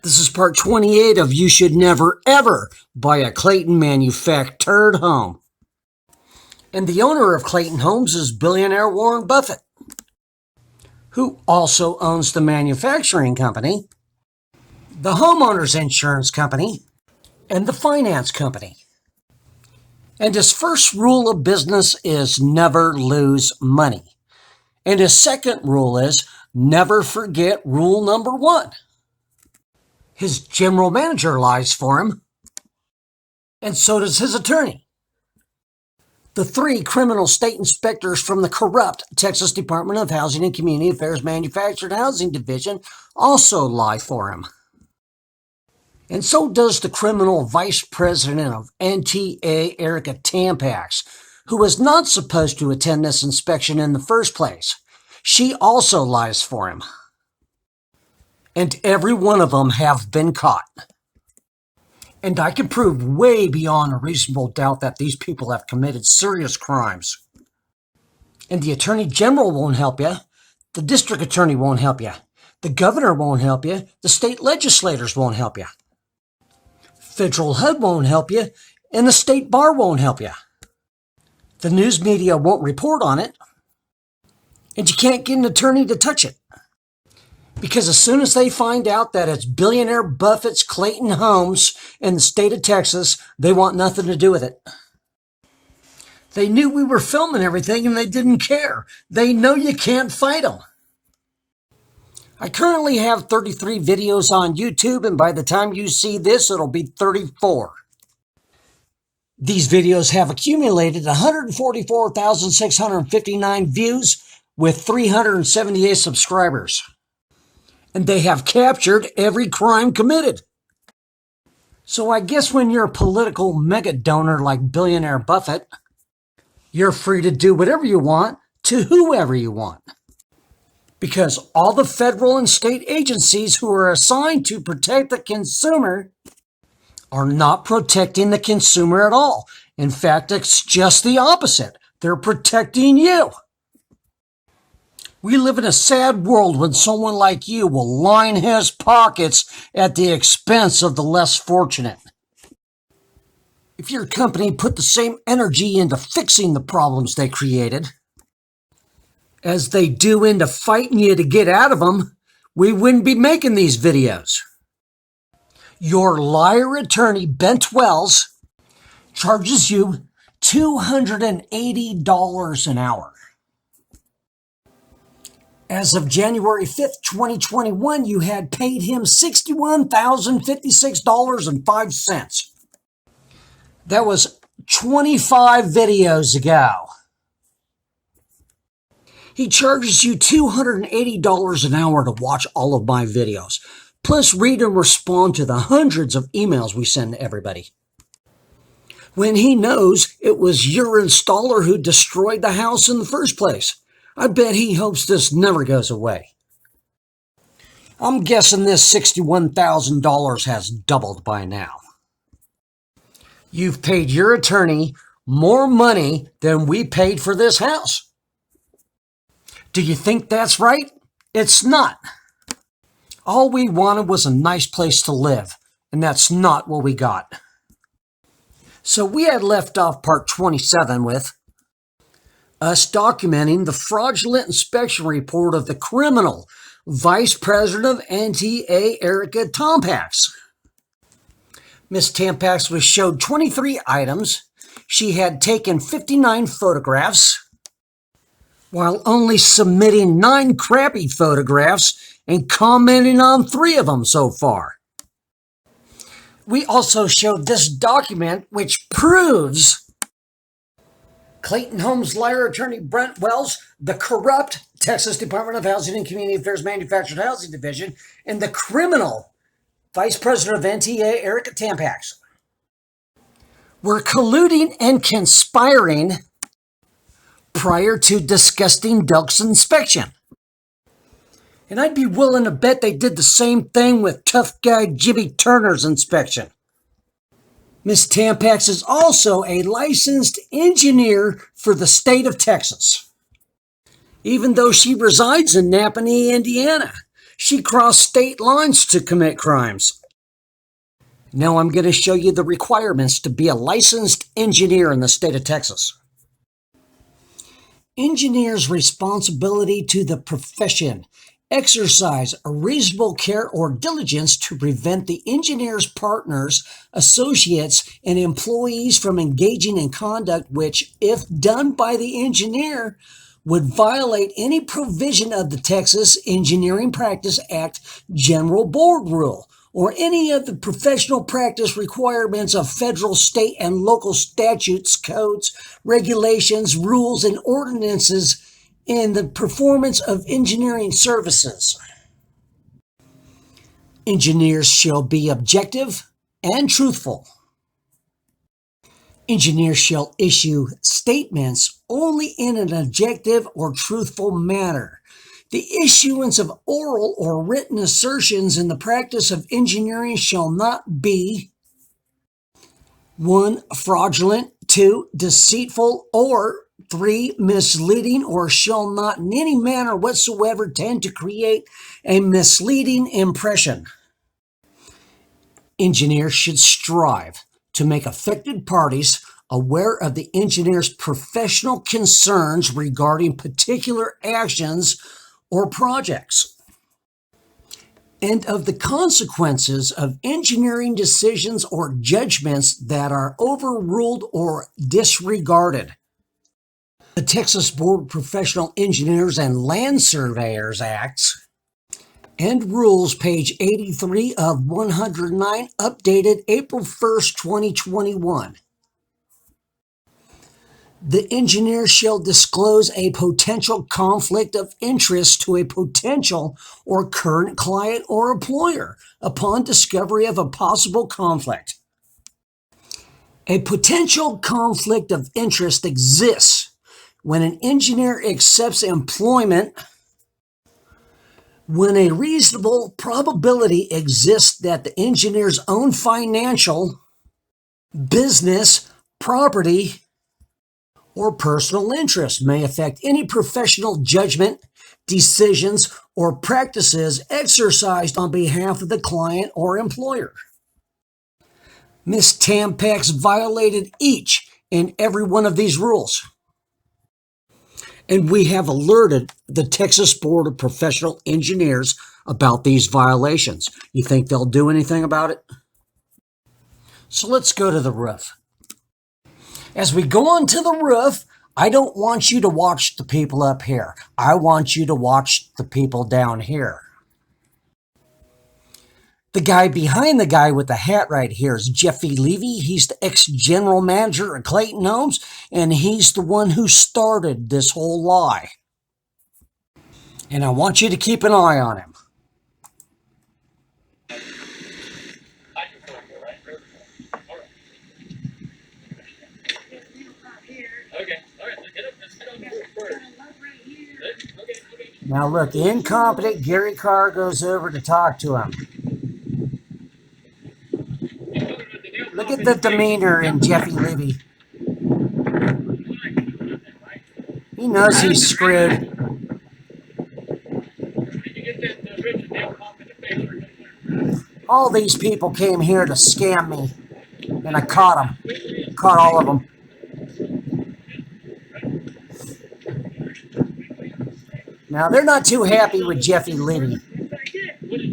This is part 28 of You Should Never Ever Buy a Clayton Manufactured Home. And the owner of Clayton Homes is billionaire Warren Buffett, who also owns the manufacturing company, the homeowner's insurance company, and the finance company. And his first rule of business is never lose money. And his second rule is never forget rule number 1. His general manager lies for him, and so does his attorney. The 3 criminal state inspectors from the corrupt Texas Department of Housing and Community Affairs Manufactured Housing Division also lie for him. And so does the criminal vice president of NTA, Erica Tampax, who was not supposed to attend this inspection in the first place. She also lies for him. And every one of them have been caught. And I can prove way beyond a reasonable doubt that these people have committed serious crimes. And the attorney general won't help you. The district attorney won't help you. The governor won't help you. The state legislators won't help you. Federal HUD won't help you. And the state bar won't help you. The news media won't report on it. And you can't get an attorney to touch it. Because as soon as they find out that it's billionaire Buffett's Clayton Homes in the state of Texas, they want nothing to do with it. They knew we were filming everything and they didn't care. They know you can't fight them. I currently have 33 videos on YouTube, and by the time you see this, it'll be 34. These videos have accumulated 144,659 views with 378 subscribers. And they have captured every crime committed. So I guess when you're a political mega donor like billionaire Buffett, you're free to do whatever you want to whoever you want. Because all the federal and state agencies who are assigned to protect the consumer are not protecting the consumer at all. In fact, it's just the opposite. They're protecting you. We live in a sad world when someone like you will line his pockets at the expense of the less fortunate. If your company put the same energy into fixing the problems they created as they do into fighting you to get out of them, we wouldn't be making these videos. Your liar attorney, Bent Wells, charges you $280 an hour. As of January 5th, 2021, you had paid him $61,056.05. That was 25 videos ago. He charges you $280 an hour to watch all of my videos, plus read and respond to the hundreds of emails we send to everybody. When he knows it was your installer who destroyed the house in the first place. I bet he hopes this never goes away. I'm guessing this $61,000 has doubled by now. You've paid your attorney more money than we paid for this house. Do you think that's right? It's not. All we wanted was a nice place to live, and that's not what we got. So we had left off part 27 with us documenting the fraudulent inspection report of the criminal vice president of NTA, Erica Tampax. Miss Tampax was showed 23 items. She had taken 59 photographs, while only submitting 9 crappy photographs and commenting on 3 of them so far. We also showed this document which proves Clayton Homes liar attorney Brent Wells, the corrupt Texas Department of Housing and Community Affairs Manufactured Housing Division, and the criminal vice president of NTA, Erica Tampax, were colluding and conspiring prior to disgusting Delk's inspection. And I'd be willing to bet they did the same thing with tough guy Jimmy Turner's inspection. Miss Tampax is also a licensed engineer for the state of Texas. Even though she resides in Napanee, Indiana, She crossed state lines to commit crimes. Now I'm going to show you the requirements to be a licensed engineer in the state of Texas. Engineer's responsibility to the profession. Exercise a reasonable care or diligence to prevent the engineer's partners, associates, and employees from engaging in conduct which, if done by the engineer, would violate any provision of the Texas Engineering Practice Act General Board Rule or any of the professional practice requirements of federal, state, and local statutes, codes, regulations, rules, and ordinances in the performance of engineering services. Engineers shall be objective and truthful. Engineers shall issue statements only in an objective or truthful manner. The issuance of oral or written assertions in the practice of engineering shall not be 1. Fraudulent, 2. Deceitful, or 3. Misleading, or shall not in any manner whatsoever tend to create a misleading impression. Engineers should strive to make affected parties aware of the engineer's professional concerns regarding particular actions or projects, and of the consequences of engineering decisions or judgments that are overruled or disregarded. The Texas Board of Professional Engineers and Land Surveyors Acts and Rules, page 83 of 109, updated April 1st, 2021. The engineer shall disclose a potential conflict of interest to a potential or current client or employer upon discovery of a possible conflict. A potential conflict of interest exists when an engineer accepts employment when a reasonable probability exists that the engineer's own financial, business, property, or personal interest may affect any professional judgment, decisions, or practices exercised on behalf of the client or employer. Ms. Tampex violated each and every one of these rules, and we have alerted the Texas Board of Professional Engineers about these violations. You think they'll do anything about it? So let's go to the roof. As we go onto the roof, I don't want you to watch the people up here. I want you to watch the people down here. The guy behind the guy with the hat right here is Jeffy Levy. He's the ex-general manager of Clayton Homes, and he's the one who started this whole lie. And I want you to keep an eye on him. Now look, incompetent Gary Carr goes over to talk to him. Look at the demeanor in Jeffy Levy. He knows he's screwed. All these people came here to scam me, and I caught them. Caught all of them. Now, they're not too happy with Jeffy Levy. Which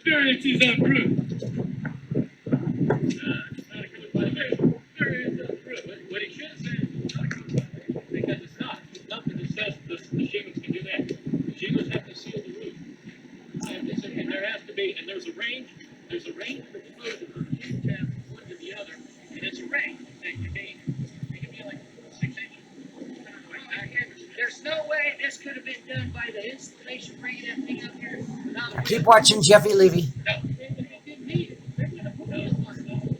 variance is unproved? What he should have said, because it's not. It's not to discuss the shingles can do that. The shingles have to seal the roof. And there has to be, and there's a range of exposure from the shingle tab one to the other, and it's a range. It can be like 6 inches. There's no way this could have been done by the installation bringing everything up here. Keep watching Jeffy Levy. No, it didn't need it. They're going to put this one.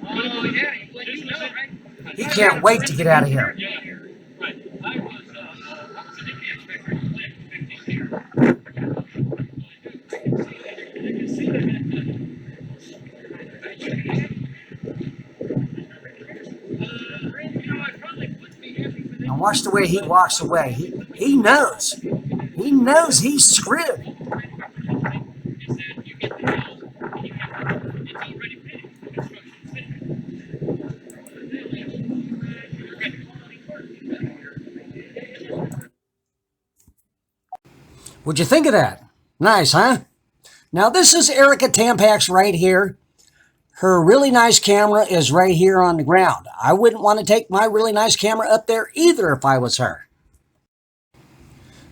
Oh, yeah, well, you know, right? He can't wait to get out of here. Yeah, right. I was an inspector in the plant for 15 years. I can see that. Watch the way he walks away. He knows. He knows he's screwed. Is that you get the house, and you have to, it's already finished. The construction is finished. You're getting quality work. What'd you think of that? Nice, huh? Now this is Erica Tampax right here. Her really nice camera is right here on the ground. I wouldn't want to take my really nice camera up there either if I was her.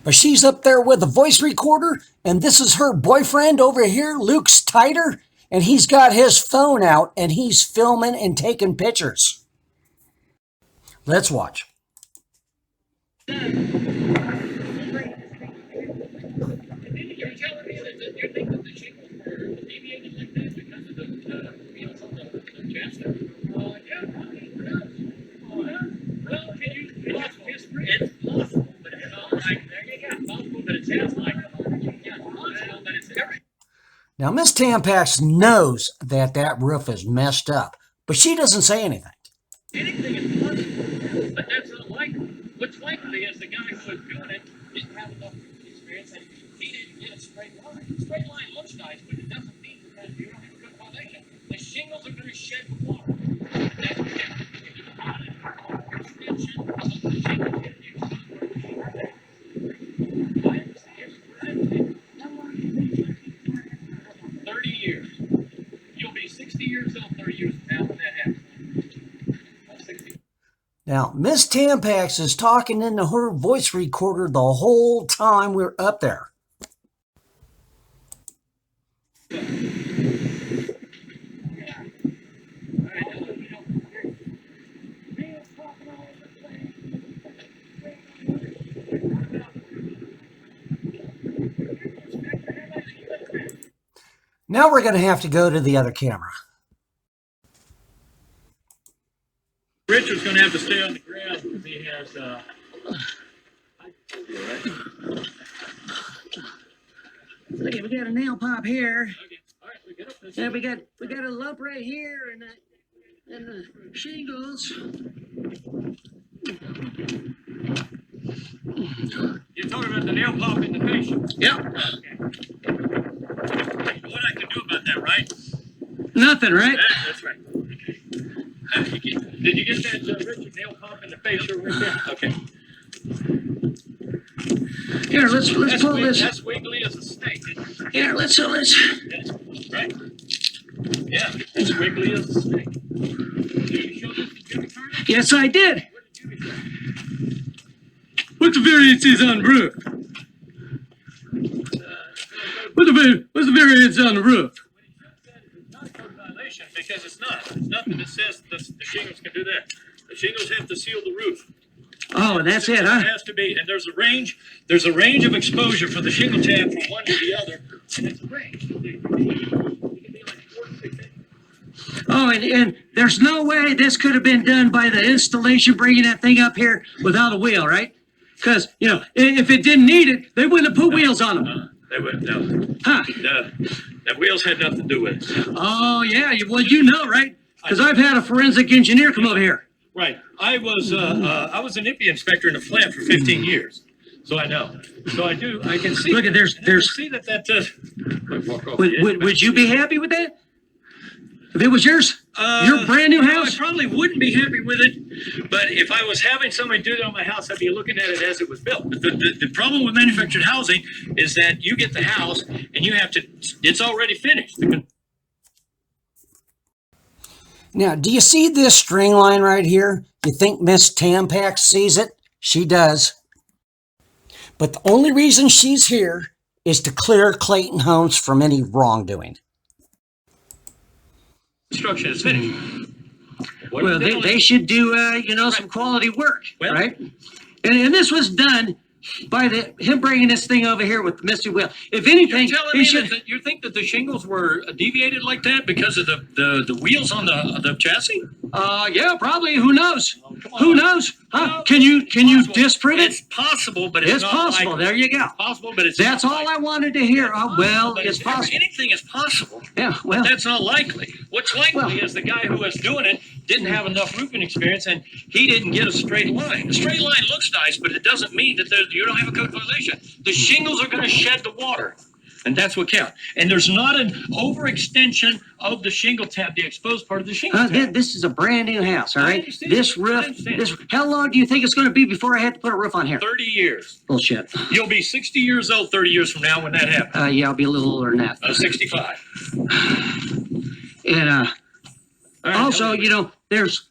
But she's up there with a voice recorder, and this is her boyfriend over here, Luke Tighter, and he's got his phone out, and he's filming and taking pictures. Let's watch. You're telling me that you think that the shingles were deviated like that because of the wheels on the chassis? Yeah, probably. Well, can you watch history? It's possible, but it's not like, there you go. It's possible, but it sounds like, yeah, it's possible, but it's everything. Now, Miss Tampax knows that that roof is messed up, but she doesn't say anything. Anything is possible, but that's not likely. What's likely is the guy who was doing it didn't have enough experience and he didn't get a straight line. Straight line looks nice, but it doesn't mean that you don't have a good foundation. The shingles are going to shed with water. That's what extension of the shingles. I understand. 30 years. You'll be 60 years old 30 years after that happens. Now, Miss Tampax is talking into her voice recorder the whole time we're up there. Now we're going to have to go to the other camera. Richard's going to have to stay on the ground because he has, Okay, we got a nail pop here. okay. All right, we get up this. Yeah, we got a lump right here and the shingles. You're talking about the nail pop in the fascia. Yep. Okay. What I can do about that, right? Nothing, right? That's right. Okay. Did you get that Richard nail pop in the fascia right there? Okay. Here, let's pull this. That's wiggly as a snake. Here, let's. Yeah, right. Yeah, it's wiggly as a snake. Did you show this to Jimmy Carter? Yes, I did. What did Jimmy say? What's the variances on the roof? What's the variance on the roof? It's not a code violation because it's not. There's nothing that says the shingles can do that. The shingles have to seal the roof. Oh, and that's it, huh? It has to be, and there's a range. There's a range of exposure for the shingle tab from one to the other, and it's a range. It can be like 4 to 6 inches. Oh, and there's no way this could have been done by the installation bringing that thing up here without a wheel, right? Because, you know, if it didn't need it, they wouldn't have put wheels on them. They wouldn't. No. Huh? The wheels had nothing to do with it. Oh, yeah. Well, you know, right? Because I've had a forensic engineer come over here. Right. I was an IPI inspector in the plant for 15 years, so I know. So I do. I can see. Look at there's. See that. Walk off. Would you be happy with that? If it was yours, your brand new house? I probably wouldn't be happy with it, but if I was having somebody do that on my house, I'd be looking at it as it was built. The problem with manufactured housing is that you get the house and you have to. It's already finished. Now, do you see this string line right here? You think Miss Tampax sees it? She does. But the only reason she's here is to clear Clayton Homes from any wrongdoing. Construction is finished. Well, they should do, some quality work, Well, right? And this was done by him bringing this thing over here with the Misty Wheel. If anything, You're telling he me should. that you think that the shingles were deviated like that because of the wheels on the chassis? Yeah, probably. Who knows? Oh, come Who on. knows? Huh? No, Can you possible. disprove it? It's possible, but it's not possible. likely. There you go. It's possible, but it's That's not all likely. I wanted to hear. Well, But it's possible. Anything is possible. Yeah, well, But that's not likely. What's likely is the guy who was doing it didn't have enough roofing experience, and he didn't get a straight line. A straight line looks nice, but it doesn't mean that you don't have a code violation. The shingles are going to shed the water, and that's what counts. And there's not an overextension of the shingle tab, the exposed part of the shingle tab. This is a brand new house, all I right? understand. This I roof, understand. how long do you think it's going to be before I have to put a roof on here? 30 years. Bullshit. You'll be 60 years old 30 years from now when that happens. Yeah, I'll be a little older than that. 65. And All right, also, you know, there's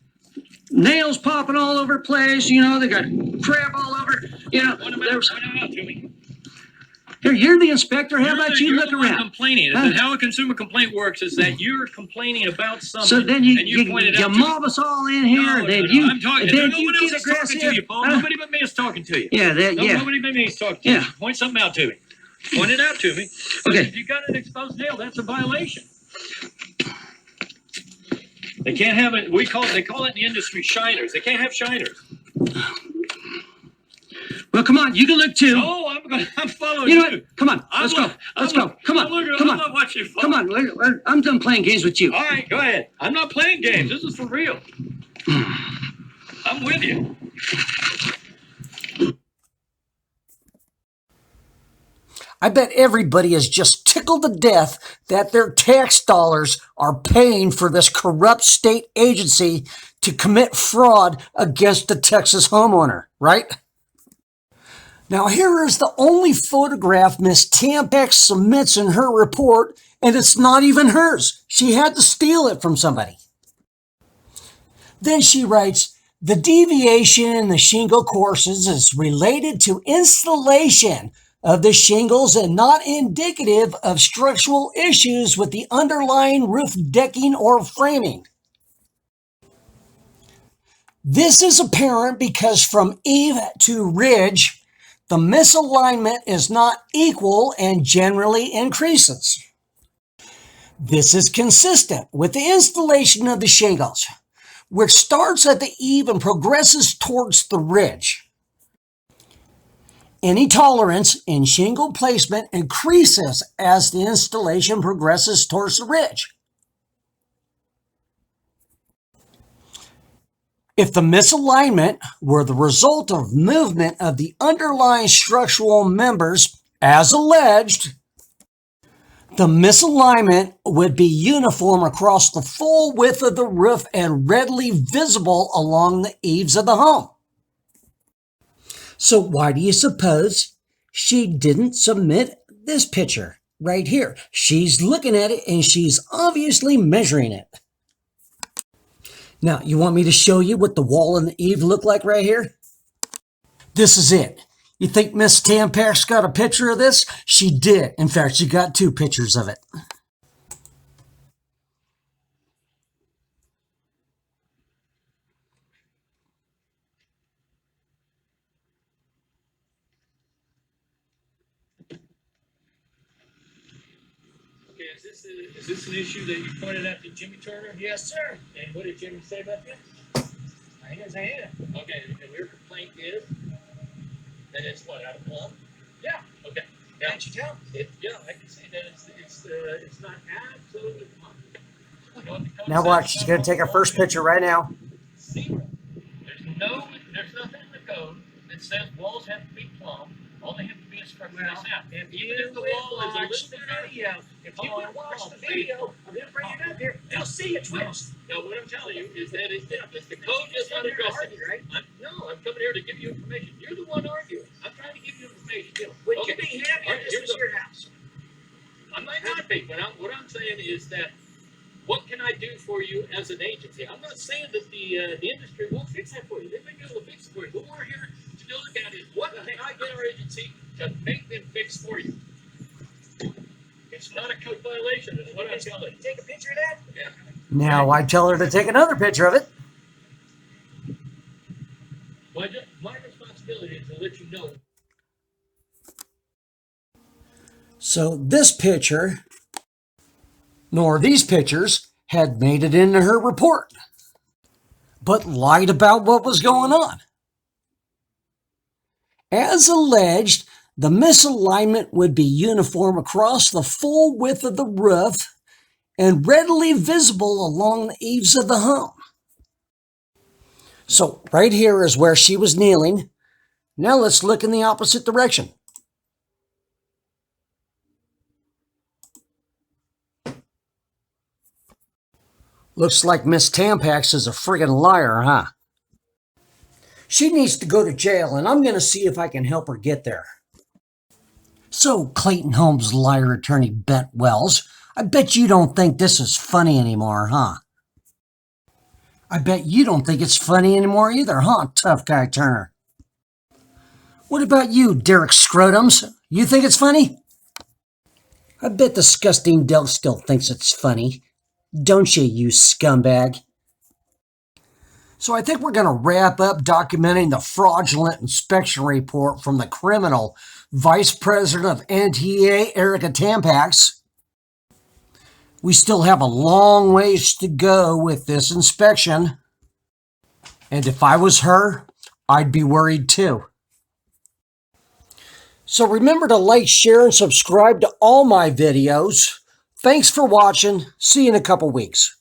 nails popping all over the place. You know, they got crap all over. You know, Point them out to me. Here, you're the inspector. How about you You're look the one around? complaining. Huh? How a consumer complaint works is that you're complaining about something. So then and you you pointed out mob us all in here. No, and then no, you, I'm talking. then No you one else get is talking aggressive. to you, Paul. Nobody but me is talking to you. Yeah, Nobody but me is talking to you. Yeah. Point something out to me. Point it out to me. Okay. If you got an exposed nail, that's a violation. They can't have it. They call it in the industry shiners. They can't have shiners. Well, come on, you can look too. No, I'm following You know what? Come on, let's go. I'm Come on, come on. I'm watching you. Come on, I'm done playing games with you. All right, go ahead. I'm not playing games. This is for real. I'm with you. I bet everybody is just tickled to death that their tax dollars are paying for this corrupt state agency to commit fraud against the Texas homeowner, right? Now here is the only photograph Miss Tampex submits in her report, and it's not even hers. She had to steal it from somebody. Then she writes, the deviation in the shingle courses is related to installation of the shingles and not indicative of structural issues with the underlying roof decking or framing. This is apparent because from eave to ridge, the misalignment is not equal and generally increases. This is consistent with the installation of the shingles, which starts at the eave and progresses towards the ridge. Any tolerance in shingle placement increases as the installation progresses towards the ridge. If the misalignment were the result of movement of the underlying structural members, as alleged, the misalignment would be uniform across the full width of the roof and readily visible along the eaves of the home. So why do you suppose she didn't submit this picture right here? She's looking at it and she's obviously measuring it. Now, you want me to show you what the wall and the eave look like right here? This is it. You think Miss Tampex got a picture of this? She did. In fact, she got 2 pictures of it. Okay, is this an issue that you pointed out to Jimmy Turner? Yes, sir. And what did Jimmy say about this? I didn't say anything. Okay, and your complaint is that it's what, out of plumb? Yeah. Okay. Yeah. Can't you tell? Yeah, I can say that it's not absolutely plumb. Now watch, she's going to take her first picture right now. Zero. There's nothing in the code that says walls have to be plumb. All they have to be is structurally sound. If the wall is a little video, if you would watch the video of them bringing it up here, you'll see it twist. No, what I'm telling you is that the code is not addressing it. Right? I'm coming here to give you information. You're the one arguing. I'm trying to give you information. Would you be happy if this was your house? I might not be, but what I'm saying is that what can I do for you as an agency? I'm not saying that the industry won't fix that for you. They may be able to fix it for you. What we're here to look at is what can I get our agency to make them fix for you? It's not a code violation, is what I'm telling you. Take a picture of that? Yeah. Now I tell her to take another picture of it. My responsibility is to let you know. So this picture, nor these pictures, had made it into her report, but lied about what was going on. As alleged, the misalignment would be uniform across the full width of the roof and readily visible along the eaves of the home. So right here is where she was kneeling. Now let's look in the opposite direction. Looks like Miss Tampax is a friggin' liar, huh? She needs to go to jail, and I'm going to see if I can help her get there. So, Clayton Holmes' liar attorney Bent Wells, I bet you don't think this is funny anymore, huh? I bet you don't think it's funny anymore either, huh, Tough Guy Turner? What about you, Derek Scrotums? You think it's funny? I bet Disgusting Del still thinks it's funny. Don't you, you scumbag? So I think we're going to wrap up documenting the fraudulent inspection report from the criminal Vice President of NTA, Erica Tampax. We still have a long ways to go with this inspection. And if I was her, I'd be worried too. So remember to like, share, and subscribe to all my videos. Thanks for watching. See you in a couple weeks.